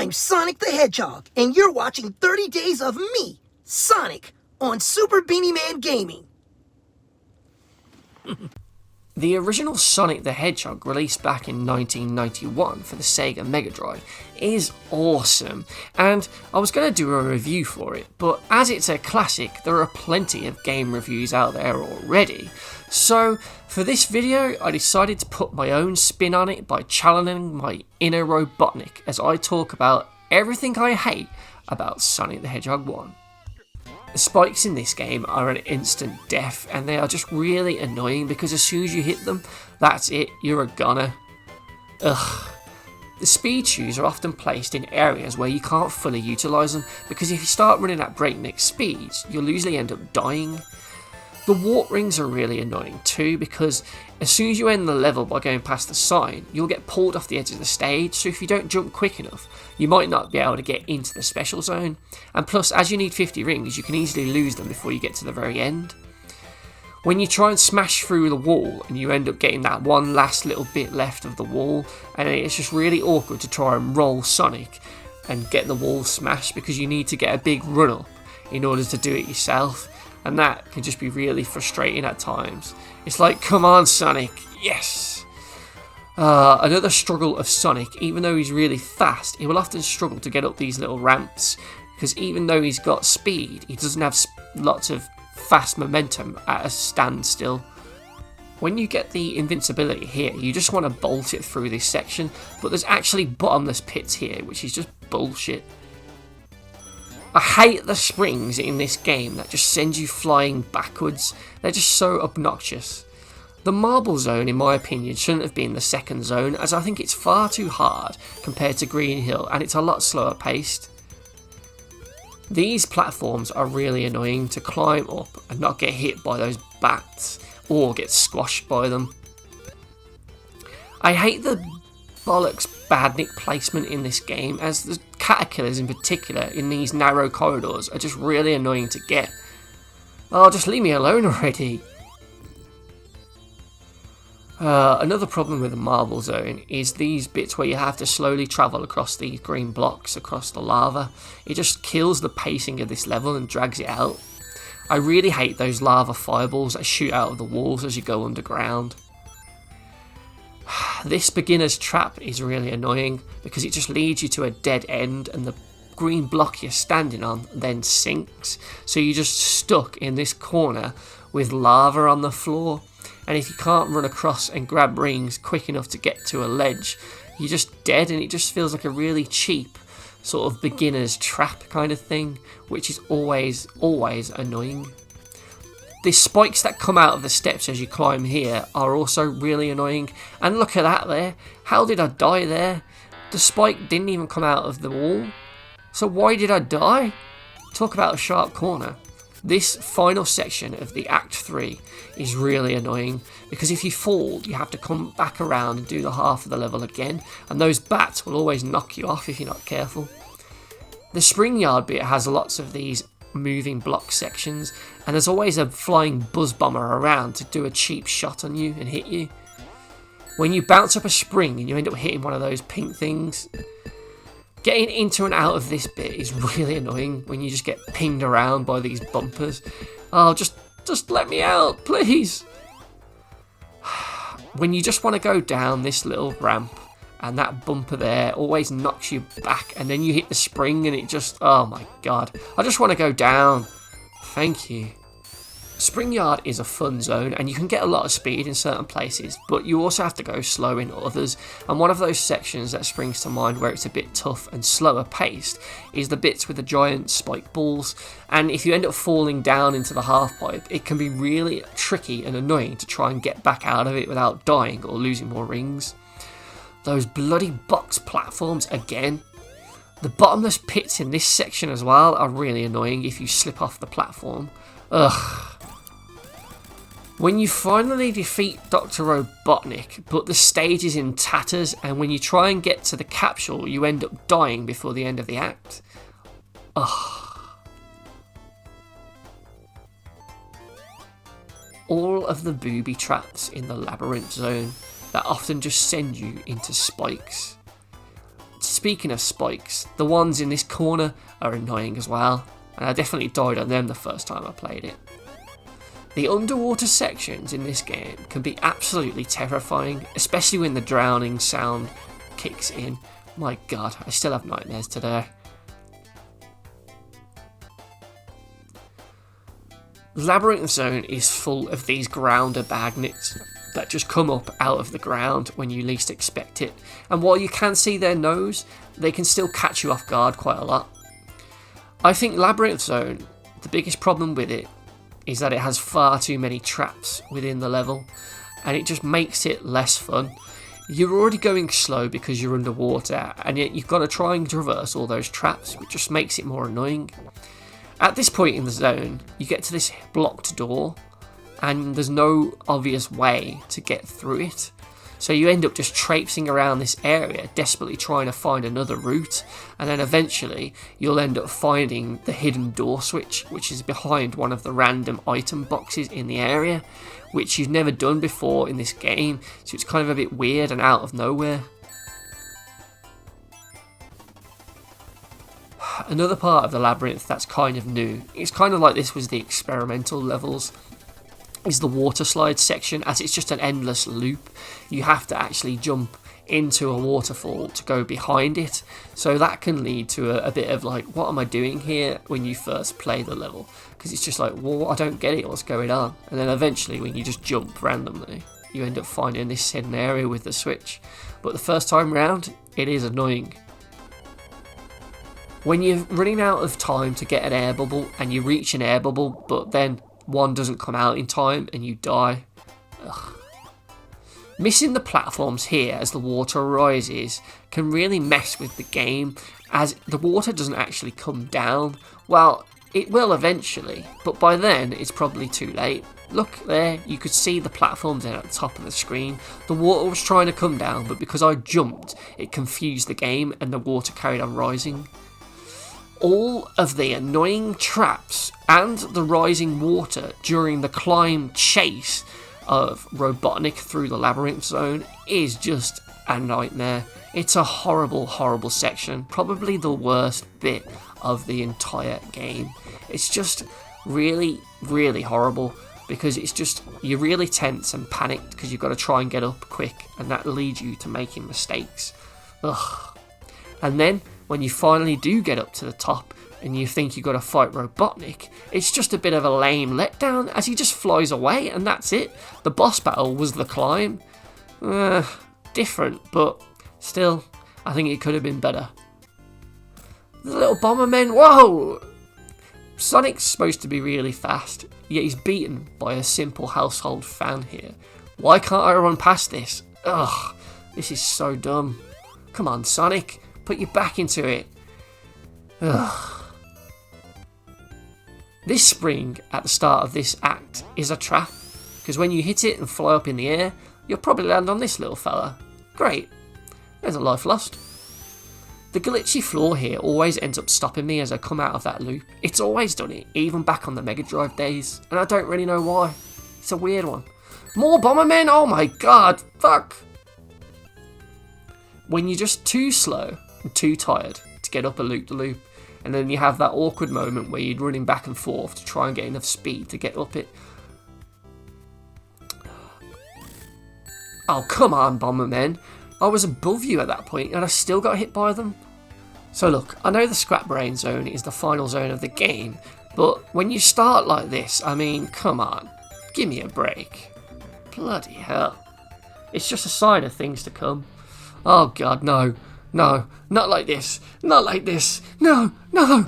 I'm Sonic the Hedgehog, and you're watching 30 Days of me, Sonic, on Super BEANIE-MAN Gaming. The original Sonic the Hedgehog, released back in 1991 for the Sega MegaDrive, is awesome, and I was going to do a review for it, but as it's a classic, there are plenty of game reviews out there already. So, for this video, I decided to put my own spin on it by channeling my inner Robotnik as I talk about everything I hate about Sonic the Hedgehog 1. The spikes in this game are an instant death, and they are just really annoying because as soon as you hit them, that's it, you're a goner. Ugh. The speed shoes are often placed in areas where you can't fully utilise them, because if you start running at breakneck speeds, you'll usually end up dying. The warp rings are really annoying too, because as soon as you end the level by going past the sign, you'll get pulled off the edge of the stage, so if you don't jump quick enough, you might not be able to get into the special zone. And plus, as you need 50 rings, you can easily lose them before you get to the very end. When you try and smash through the wall, and you end up getting that one last little bit left of the wall, and it's just really awkward to try and roll Sonic and get the wall smashed, because you need to get a big run up in order to do it yourself. And that can just be really frustrating at times. It's like, come on Sonic, yes! Another struggle of Sonic, even though he's really fast, he will often struggle to get up these little ramps, because even though he's got speed, he doesn't have lots of fast momentum at a standstill. When you get the invincibility here, you just want to bolt it through this section, but there's actually bottomless pits here, which is just bullshit. I hate the springs in this game that just send you flying backwards. They're just so obnoxious. The marble zone, in my opinion, shouldn't have been the second zone, as I think it's far too hard compared to Green Hill, and it's a lot slower paced. These platforms are really annoying to climb up and not get hit by those bats, or get squashed by them. I hate the bollocks badnik placement in this game, as the caterpillars in particular in these narrow corridors are just really annoying to get. Oh, just leave me alone already. Another problem with the marble zone is these bits where you have to slowly travel across these green blocks across the lava. It just kills the pacing of this level and drags it out. I really hate those lava fireballs that shoot out of the walls as you go underground. This beginner's trap is really annoying because it just leads you to a dead end, and the green block you're standing on then sinks, so you're just stuck in this corner with lava on the floor, and if you can't run across and grab rings quick enough to get to a ledge, you're just dead, and it just feels like a really cheap sort of beginner's trap kind of thing, which is always annoying. The spikes that come out of the steps as you climb here are also really annoying. And look at that there. How did I die there? The spike didn't even come out of the wall. So why did I die? Talk about a sharp corner. This final section of the Act 3 is really annoying, because if you fall, you have to come back around and do the half of the level again. And those bats will always knock you off if you're not careful. The spring yard bit has lots of these moving block sections, and there's always a flying buzz bomber around to do a cheap shot on you and hit you. When you bounce up a spring and you end up hitting one of those pink things, getting into and out of this bit is really annoying when you just get pinged around by these bumpers. Oh, just let me out, please. When you just want to go down this little ramp, and that bumper there always knocks you back, and then you hit the spring and it just, oh my god. I just want to go down. Thank you. Spring Yard is a fun zone, and you can get a lot of speed in certain places, but you also have to go slow in others. And one of those sections that springs to mind where it's a bit tough and slower paced is the bits with the giant spike balls. And if you end up falling down into the half pipe, it can be really tricky and annoying to try and get back out of it without dying or losing more rings. Those bloody box platforms again. The bottomless pits in this section as well are really annoying if you slip off the platform. Ugh. When you finally defeat Dr. Robotnik, but the stage is in tatters, and when you try and get to the capsule, you end up dying before the end of the act. Ugh. All of the booby traps in the Labyrinth Zone that often just send you into spikes. speaking of spikes, the ones in this corner are annoying as well, and I definitely died on them the first time I played it. The underwater sections in this game can be absolutely terrifying, especially when the drowning sound kicks in. My god, I still have nightmares today. Labyrinth Zone is full of these grounder magnets that just come up out of the ground when you least expect it, and while you can see their nose, they can still catch you off guard quite a lot. I think Labyrinth Zone, the biggest problem with it is that it has far too many traps within the level, and it just makes it less fun. You're already going slow because you're underwater, and yet you've got to try and traverse all those traps, which just makes it more annoying. At this point in the zone, you get to this blocked door, and there's no obvious way to get through it. So you end up just traipsing around this area, desperately trying to find another route, and then eventually you'll end up finding the hidden door switch, which is behind one of the random item boxes in the area, which you've never done before in this game, so it's kind of a bit weird and out of nowhere. Another part of the labyrinth that's kind of new, it's kind of like this was the experimental levels, is the water slide section, as it's just an endless loop. You have to actually jump into a waterfall to go behind it, so that can lead to a bit of like, what am I doing here when you first play the level, because it's just like, well, I don't get it, what's going on? And then eventually when you just jump randomly, you end up finding this hidden area with the switch, but the first time round it is annoying. When you're running out of time to get an air bubble and you reach an air bubble but then one doesn't come out in time and you die. Ugh. Missing the platforms here as the water rises can really mess with the game, as the water doesn't actually come down. Well, it will eventually, but by then it's probably too late. Look there, you could see the platforms there at the top of the screen. The water was trying to come down, but because I jumped, it confused the game and the water carried on rising. All of the annoying traps and the rising water during the climb chase of Robotnik through the Labyrinth Zone is just a nightmare. It's a horrible, horrible section, probably the worst bit of the entire game. It's just really, really horrible, because it's just, you're really tense and panicked because you've got to try and get up quick, and that leads you to making mistakes. Ugh. And then when you finally do get up to the top and you think you've got to fight Robotnik, it's just a bit of a lame letdown as he just flies away and that's it. The boss battle was the climb. Different, but still, I think it could have been better. The little Bomberman, whoa! Sonic's supposed to be really fast, yet he's beaten by a simple household fan here. Why can't I run past this? Ugh, this is so dumb. Come on, Sonic, put your back into it. Ugh. This spring at the start of this act is a trap, because when you hit it and fly up in the air, you'll probably land on this little fella. Great, there's a life lost. The glitchy floor here always ends up stopping me as I come out of that loop. It's always done it, even back on the MegaDrive days, and I don't really know why. It's a weird one. More Bombermen? Oh my god, fuck! When you're just too slow and too tired to get up a loop-de-loop, and then you have that awkward moment where you're running back and forth to try and get enough speed to get up it. Oh, come on, Bombermen. I was above you at that point and I still got hit by them. So look, I know the Scrap Brain Zone is the final zone of the game, but when you start like this, I mean, come on, give me a break. Bloody hell. It's just a sign of things to come. Oh god, no, no, not like this, not like this, no, no.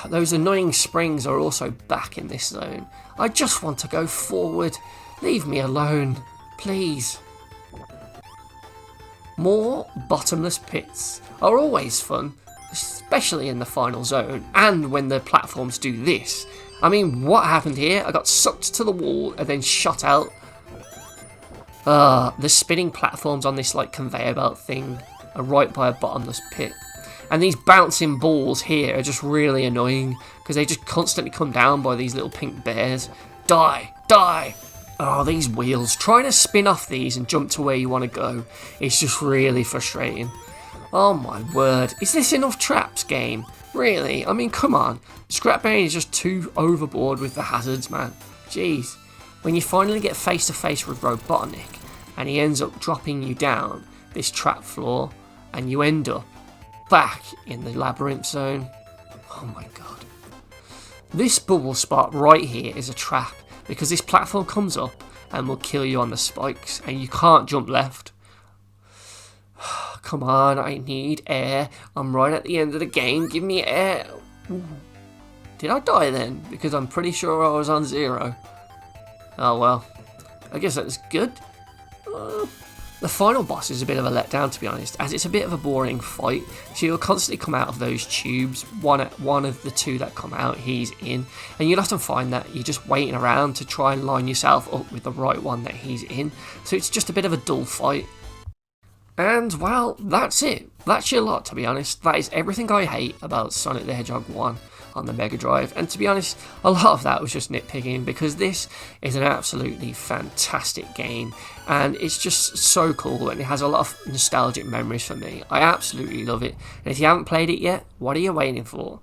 Those annoying springs are also back in this zone. I just want to go forward. Leave me alone, please. More bottomless pits are always fun, especially in the final zone, and when the platforms do this. I mean, what happened here? I got sucked to the wall and then shot out. The spinning platforms on this like conveyor belt thing are right by a bottomless pit. And these bouncing balls here are just really annoying, because they just constantly come down by these little pink bears. Die! Die! Oh, these wheels. Trying to spin off these and jump to where you want to go is just really frustrating. Oh my word, is this enough traps, game? Really? I mean, come on. Scrapbane is just too overboard with the hazards, man. Jeez. When you finally get face to face with Robotnik, and he ends up dropping you down this trap floor, and you end up back in the Labyrinth Zone. Oh my god. This bubble spot right here is a trap, because this platform comes up and will kill you on the spikes, and you can't jump left. Come on, I need air. I'm right at the end of the game. Give me air. Ooh. Did I die then? Because I'm pretty sure I was on 0. Oh well. I guess that's good. The final boss is a bit of a letdown, to be honest, as it's a bit of a boring fight. So you'll constantly come out of those tubes. One of the two that come out, he's in. And you'll often find that you're just waiting around to try and line yourself up with the right one that he's in. So it's just a bit of a dull fight. And, well, that's it. That's your lot, to be honest. That is everything I hate about Sonic the Hedgehog 1 on the Mega Drive. And to be honest, a lot of that was just nitpicking, because this is an absolutely fantastic game. And it's just so cool, and it has a lot of nostalgic memories for me. I absolutely love it. And if you haven't played it yet, what are you waiting for?